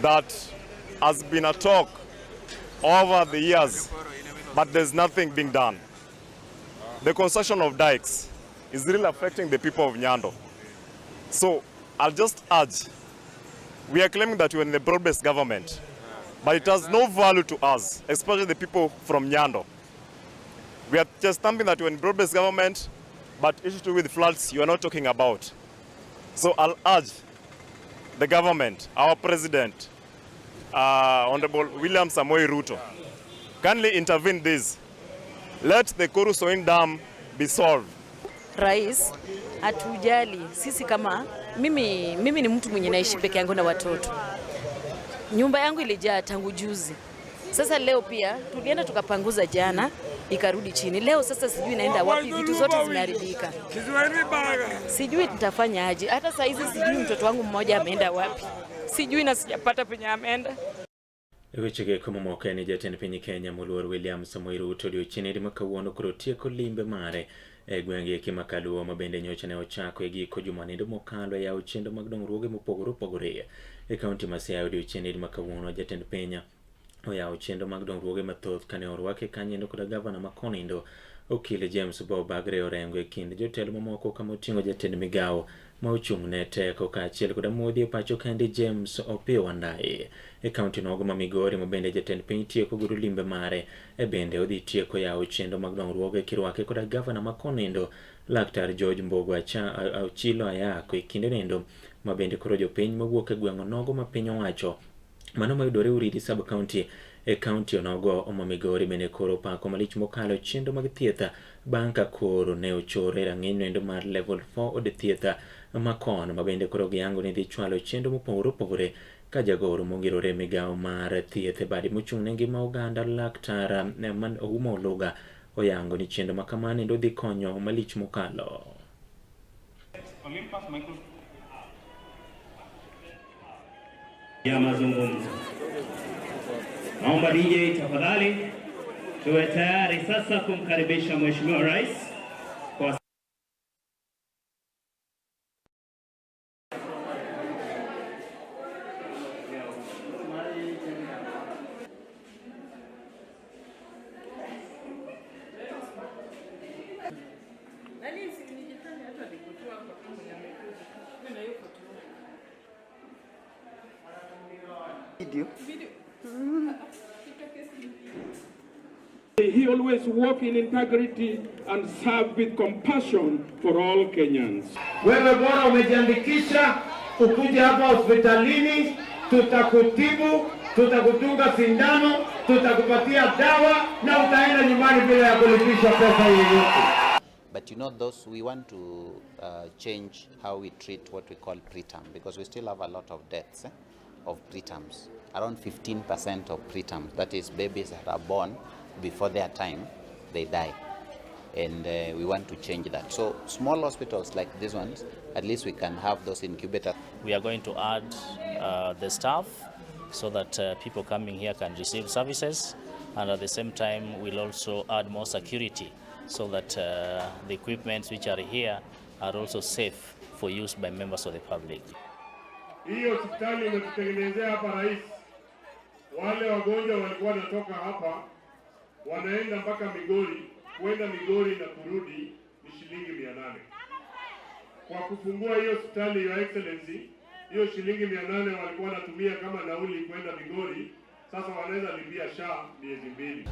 that has been a talk over the years, but there's nothing being done. The construction of dikes is really affecting the people of Nyando. So I'll just urge, we are claiming that we're in the broad-based government, but it has no value to us, especially the people from Nyando. We are just stamping that we're in broad-based government, but issues to do with floods you are not talking about. So I'll urge the government, our president, Honorable William Samoei Ruto, kindly intervene this. Let the Kuru Soin Dam be solved. Rais, hatujali. Sisi kama, mimi ni mtu mwenye naishi peke yangu na watoto. Nyumba yangu ilijaa tangu juzi. Sasa leo pia, tulienda tukapanguza jana, ikarudi chini. Leo sasa sijui naenda wapi, vitu zote zimeharibika. Sijui nitafanya aje. Hata saa hizi sijui mtoto wangu mmoja ameenda wapi. Sijui na sijapata penye ameenda. Wechege kumomoka ni jatend piny Kenya Moluor William Samoei Ruto odiochieng' makawuono koro tieko limbe mare e gwenge kimakaluo mabende nyocha ne ochako e giko juma nindo mokalo yawo chenro mag dongruoge mopogore opogore e kaunti ma Siaya. Odiochieng' makawuono jatend piny oyawo chenro mag dongruoge mathoth kane orwake kanyo kod gavana ma Konindo Okil James Bagre orengo e kind jotelo mamoko kama oting'o jatend migawo ma ochung' ne teko kaachiel kod modhi e pacho kende James Opiyo Wandayi e kaunti nogo ma Migori mabende jatend piny tieko guru limbe mare e bende odhi tieko yawo chenro mag dongruoge kirwake kod gavana ma Konindo Laktar George Mbogo Achilo Ayako e kinde nindo mabende koro jopiny mawuok e gweng'o nogo ma piny owacho mano mayudore Uriri sub county e kaunti onogo ma Migori bende koro pako malich mokalo chenro mag thieth bang' ka koro ne ochore rang'iny nendo mar level 4 od thieth makon mabende koro giyango ni dhi chwalo chenro mopogore opogore ka jagoro mogirore migawo mar thieth badi mochung' ne ngima oganda Laktar Ouma Oluga oyango ni chenro makamano nendo dhi konyo malich mokalo. Ya mazungumzo. Naomba DJ tafadhali tuwe tayari sasa kumkaribisha Mheshimiwa Rais kwa He always walk in integrity and serve with compassion for all Kenyans. Wewe bora umejiandikisha ukuje hapa hospitalini, tutakutibu, tutakutunga sindano, tutakupatia dawa na utaenda nyumbani bila ya kulipisha pesa yoyote. But you know, we want to change how we treat what we call preterm, because we still have a lot of deaths of preterms. Around 15% of preterms, that is babies that are born before their time, they die. And we want to change that. So small hospitals like these ones, at least we can have those incubators. We are going to add the staff so that people coming here can receive services, and at the same time we'll also add more security so that the equipments which are here are also safe for use by members of the public. Hii hospitali imetutengenezea hapa rais. Wale wagonjwa walikuwa wanatoka hapa wanaenda mpaka Migori, kwenda Migori na kurudi ni shilingi 800. Kwa kufungua hiyo hospitali, Your Excellency, hiyo shilingi 800 walikuwa wanatumia kama nauli kwenda Migori, sasa wanaweza lipia SHA miezi 2.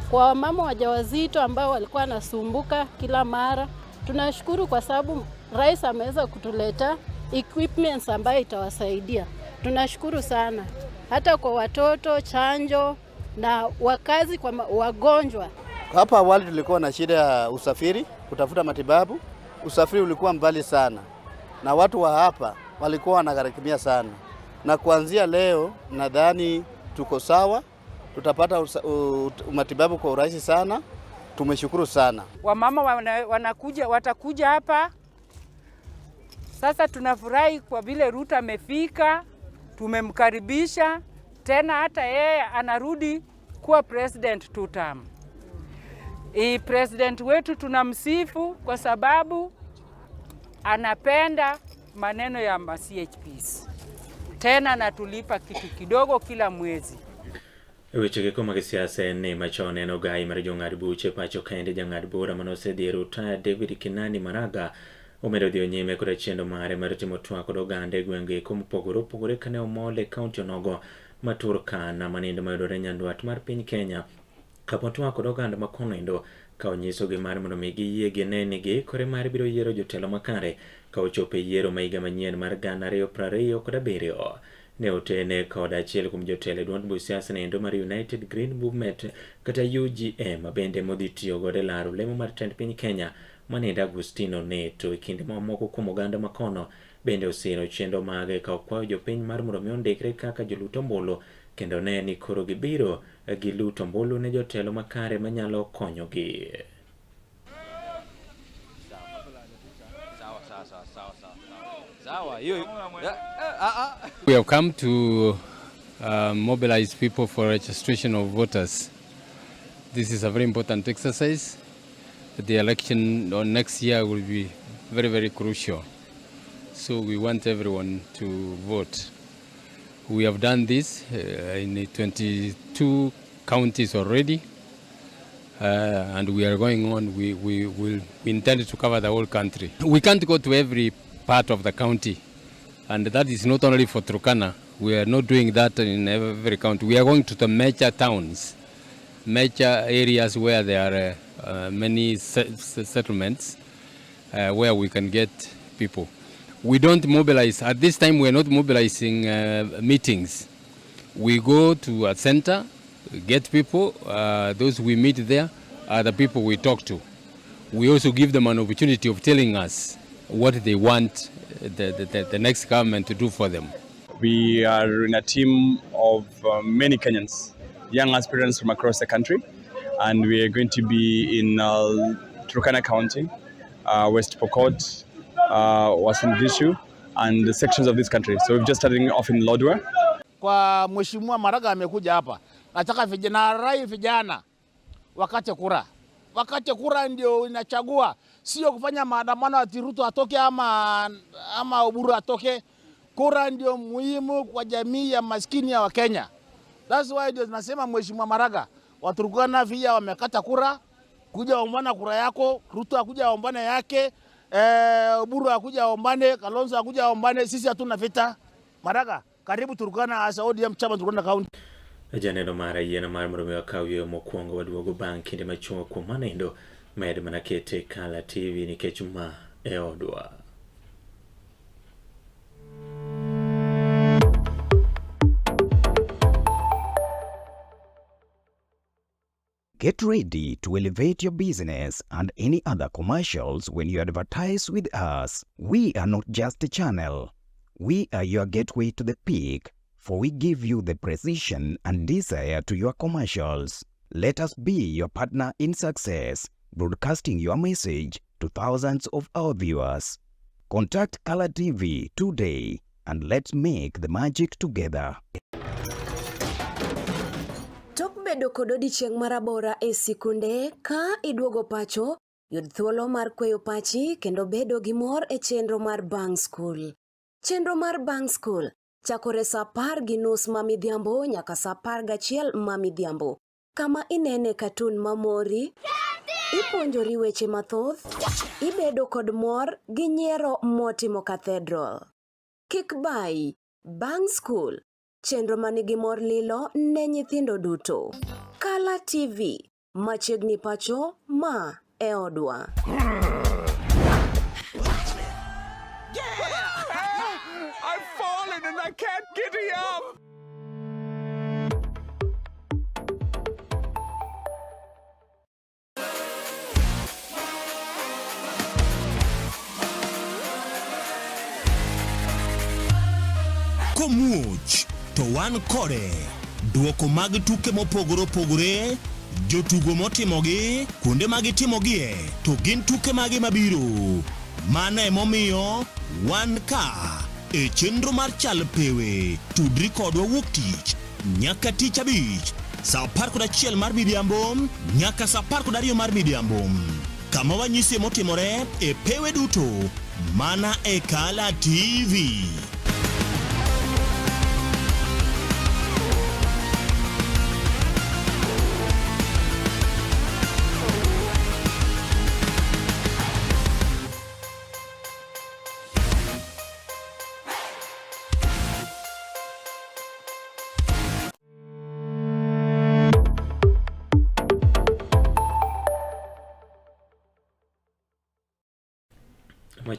Kwa mama wajawazito ambao walikuwa wanasumbuka kila mara, tunashukuru kwa sababu rais ameweza kutuleta equipments ambayo itawasaidia. Tunashukuru sana. Hata kwa watoto, chanjo na wakazi kwa wagonjwa. Hapa awali tulikuwa na shida ya usafiri, kutafuta matibabu. Usafiri ulikuwa mbali sana. Na watu wa hapa walikuwa wanagharamia sana. Na kuanzia leo nadhani tuko sawa. Tutapata matibabu kwa urahisi sana. Tumeshukuru sana. Wamama watakuja hapa. Sasa tunafurahi kwa vile Ruto amefika, tumemkaribisha, tena hata yeye anarudi kuwa president 2 term. President wetu tunamsifu kwa sababu anapenda maneno ya CHPs. tena natulipa kitu kidogo kila mwezi. Weche ko mag siasa ne machon en ogai mar jong'ad buche pacho kaende jang'ad bura manosedhiero taya David Kinani Maraga omedo dhi nyime kod chendo mare mar timo twak kod oganda e gwenge mopogore opogore kane omole kaunti onogo ma Turkana manindo mayudore nyandwat mar piny Kenya kapo twak kod oganda ma konoendo ka onyiso gi mar mondo mi giyie gine ni giikore mar biro yiero jotelo makare ka ochopo yiero ma higa manyien mar 2027 ne otene kod achiel kuom jotelo e duond buch siasa nendo mar United Green Movement kata UGM bende modhi tiyo godo e laro lemo mar tend piny Kenya manindo Agustino Neto e kinde mamoko kuom oganda makono bende osiro chendo mage ka okwayo jopiny mar mondo mi ondikre kaka joluto ombulu kendo ne ni koro gibiro gi luto ombulu ne jotelo makare manyalo konyogi. We have come to mobilize people for registration of voters. This is a very important exercise. The election on next year will be very, very crucial. So we want everyone to vote. We have done this in 22 counties already, and we are going on. We intend to cover the whole country. We can't go to every part of the county, and that is not only for Turkana. We are not doing that in every county. We are going to the major towns, major areas where there are many settlements where we can get people. We don't mobilize. At this time, we are not mobilizing meetings. We go to a center, get people. Those we meet there are the people we talk to. We also give them an opportunity of telling us what they want the next government to do for them. We are in a team of many Kenyans, young aspirants from across the country, and we are going to be in Turkana County, West Pokot, Uasin Gishu, and the sections of this country. So we've just starting off in Lodwar. Kwa Mheshimiwa Maraga amekuja hapa. Nataka vijana wakate kura. Wakate kura ndio inachagua, sio kufanya maandamano ati Ruto atoke ama Oburu atoke. Kura ndio muhimu kwa jamii ya maskini ya Wakenya. That's why ndio tunasema Mheshimiwa Maraga, Waturkana vijana wamekata kura, kuja ombana kura yako, Ruto akuja ombana yake, Oburu akuja ombane, Kalonzo akuja ombane, sisi hatuna vita. Maraga, karibu Turkana as ODM chama Turkana County. Janeno mara yiena mar mondo okawie mokwongo waduogo bang' kinde machuok kuom manindo med mana kete Kala TV nikech ma e odwa. Get ready to elevate your business and any other commercials when you advertise with us. We are not just a channel. We are your gateway to the peak, for we give you the precision and desire to your commercials. Let us be your partner in success, broadcasting your message to thousands of our viewers. Contact Kala TV today and let's make the magic together. Tok bedo kod odiochieng' marabora e sikunde ka iduogo pacho, yud thuolo mar kweyo pachi kendo bedo gi mor e chenro mar Bang School. Chenro mar Bang School chakore sa 10:30 mamidhiambo nyaka sa 11 mamidhiambo. Kama inene katun mamori, ipuonjori weche mathoth, ibedo kod mor gi nyiero motimo Cathedral. Kik bai, Bang School, chenro manigi mor lilo ne nyithindo duto. Kala TV, machiegni pacho ma e odwa. I've fallen and I can't get up. Komuch to wan kode duoko mag tuke mopogore opogore, jotugo motimogi, kuonde magitimogie, to gin tuke magi mabiro. Mano emomiyo wan ka e chenro mar chal pewe, tudri kodwa wuok tich nyaka tich abich sa 11 mar midhiambo nyaka sa 12 mar midhiambo. Kama wanyisi motimore e pewe duto mana e Kala TV.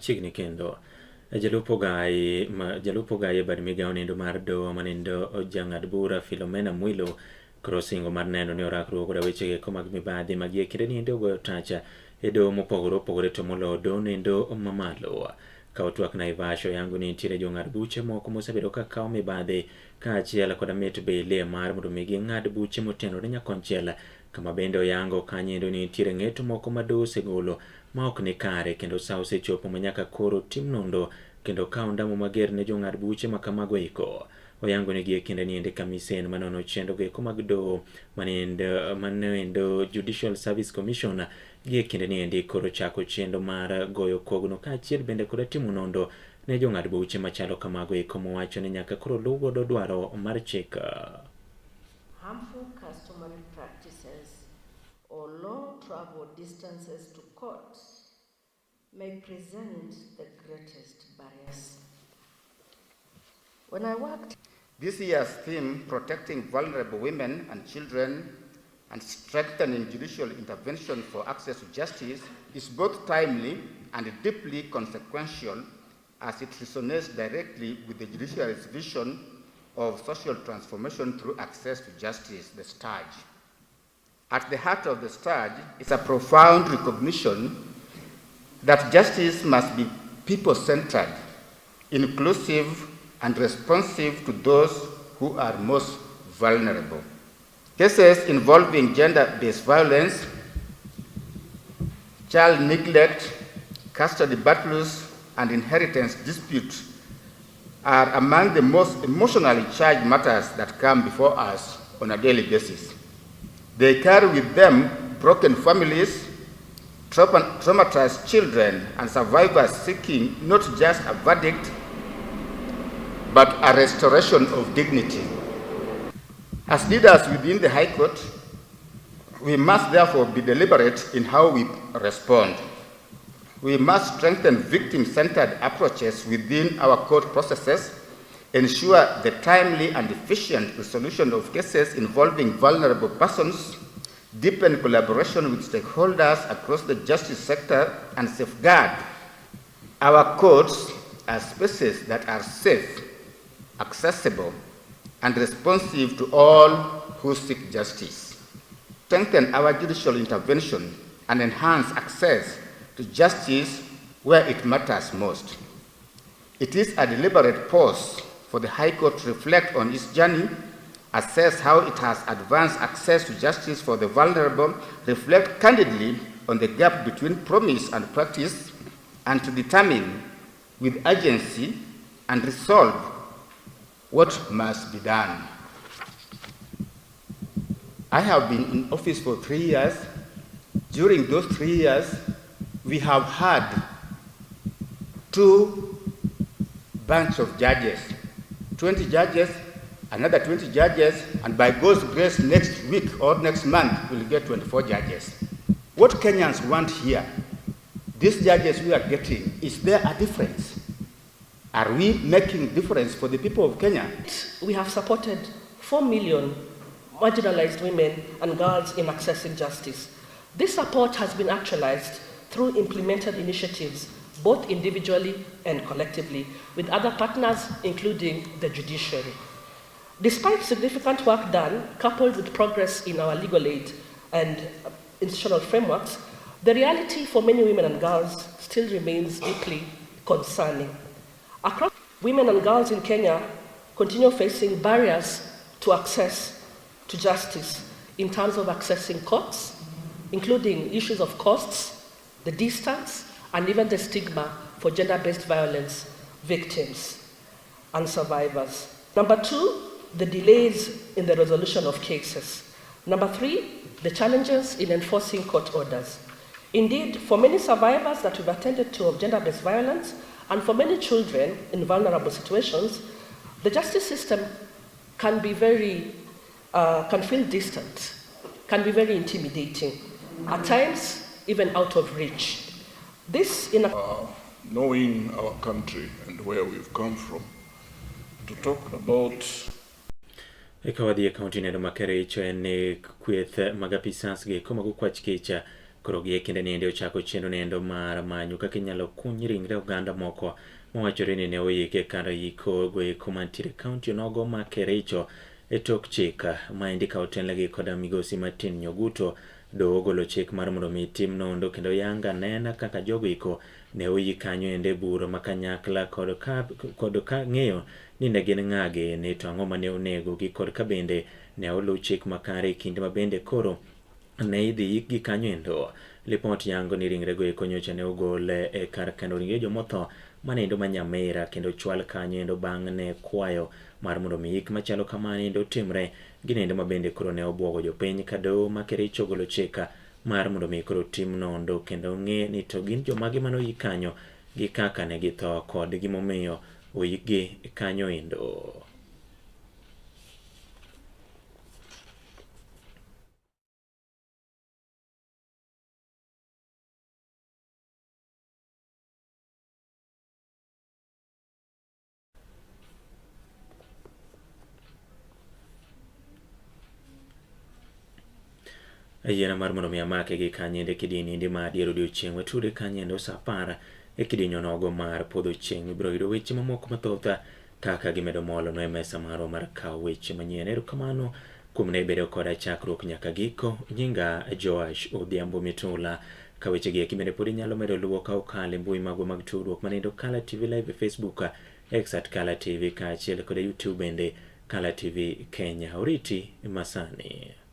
machiegni kendo. Jalupo gaye bad migao nindo mar do manindo jang'ad bura Philomena Mwilu crossingo mar neno ni orakruok koda wechege mag mibadhi magie kinde nindo goyo tacha e do mopogore opogore to molo do nindo mamalo. Ka otwak Naivasha yangu ni nitiere jong'ad buche moko mosebedo ka kawo mibadhi kaachiel koda mit bile mar mondo mi ging'ad buche motenore nyakonchiel, kama bende oyango kanyendo ni nitiere ng'eto moko ma doho osegolo ma ok ni kare kendo sa osechopo manyaka koro tim nondo kendo kawo ndamo mager ne jong'ad buche ma kamago iko. Oyango ni gie kinde niende kamisen manono chendo go mag doho manendo Judicial Service Commission gie kinde niende koro chako chendo mar goyo kogno kaachiel bende koda timo nondo ne jong'ad buche machalo kamago iko mowacho ni nyaka koro luw godo dwaro mar chik. Harmful customary practices or long travel distances to court may present the greatest barriers. When I worked this year's theme, protecting vulnerable women and children and strengthening judicial intervention for access to justice, is both timely and deeply consequential as it resonates directly with the judiciary's vision of social transformation through access to justice, the STARJ. At the heart of the STARJ is a profound recognition that justice must be people-centered, inclusive, and responsive to those who are most vulnerable. Cases involving gender-based violence, child neglect, custody battles, and inheritance disputes are among the most emotionally charged matters that come before us on a daily basis. They carry with them broken families, traumatized children, and survivors seeking not just a verdict, but a restoration of dignity. As leaders within the High Court, we must therefore be deliberate in how we respond. We must strengthen victim-centered approaches within our court processes, ensure the timely and efficient resolution of cases involving vulnerable persons, deepen collaboration with stakeholders across the justice sector, and safeguard our courts as spaces that are safe, accessible, and responsive to all who seek justice. Strengthen our judicial intervention and enhance access to justice where it matters most. It is a deliberate pause for the High Court to reflect on its journey, assess how it has advanced access to justice for the vulnerable, reflect candidly on the gap between promise and practice, and to determine with urgency and resolve what must be done. I have been in office for 3 years. During those 3 years, we have had 2 bunch of judges, 20 judges, another 20 judges, and by God's grace, next week or next month, we'll get 24 judges. What Kenyans want here, these judges we are getting, is there a difference? Are we making difference for the people of Kenya? We have supported 4 million marginalized women and girls in accessing justice. This support has been actualized through implemented initiatives, both individually and collectively, with other partners, including the judiciary. Despite significant work done, coupled with progress in our legal aid and institutional frameworks, the reality for many women and girls still remains deeply concerning. Across women and girls in Kenya continue facing barriers to access to justice in terms of accessing courts, including issues of costs, the distance, and even the stigma for gender-based violence victims and survivors. Number 2, the delays in the resolution of cases. Number 3, the challenges in enforcing court orders. Indeed, for many survivors that we've attended to of gender-based violence, and for many children in vulnerable situations, the justice system can be can feel distant, can be very intimidating, at times even out of reach. This in knowing our country and where we've come from, to talk about Ikawadhi ya kaunti neno makere icho ene kweth magapisas ge koma kukwach kicha Koro gie kinde niende ochako chenro niendo mar manyo kaka inyalo kuny ringre oganda moko mawachore ni ne oyike kar yiko goeko mantiere kaunti nogo ma Kericho e tok chik maendi ka otenlegi koda migosi Martin Nyoguto do ogolo chik mar mondo mi tim nondo kendo yanga nena kaka jogo iko ne oyi kanyo ende buro makanyakla kod ka ng'eyo ni ne gin ng'age ne to ang'o mane onego gi kod ka bende ne oluw chik makare e kinde mabende koro ne idhi yik gi kanyo endo. Lipot yango ni ringre go eko nyocha ne ogol e kar kano ringre jomotho manendo ma Nyamira kendo chwal kanyo endo bang' ne kwayo mar mondo mi yik machalo kamano endo timre ginendo mabende koro ne obwogo jopiny ka doho ma Kericho golo chik mar mondo mi koro tim nondo kendo ng'e ni to gin jomage manoyik kanyo gi kaka ne githo kod gimomiyo oyikgi kanyo endo. Yiera mar mondo mi amake gi kanyende kidinindi ma dier odiochieng' wetude kanyendo sa 10 e kidinyo nogo mar podho chieng' ibiro yudo weche mamoko mathoth kaka gimedo molo no e mesa marwa mar kawo weche manyien. Erokamano kuom ne bedo koda chakruok nyaka giko. Nyinga Joash Odhiambo Mitula. Ka weche gi ekimene pod inyalo medo luwo ka okale mbui magwa mag tudruok manendo Kala TV Live e Facebook, X @Kala TV kaachiel kod YouTube bende Kala TV Kenya. Oriti masani.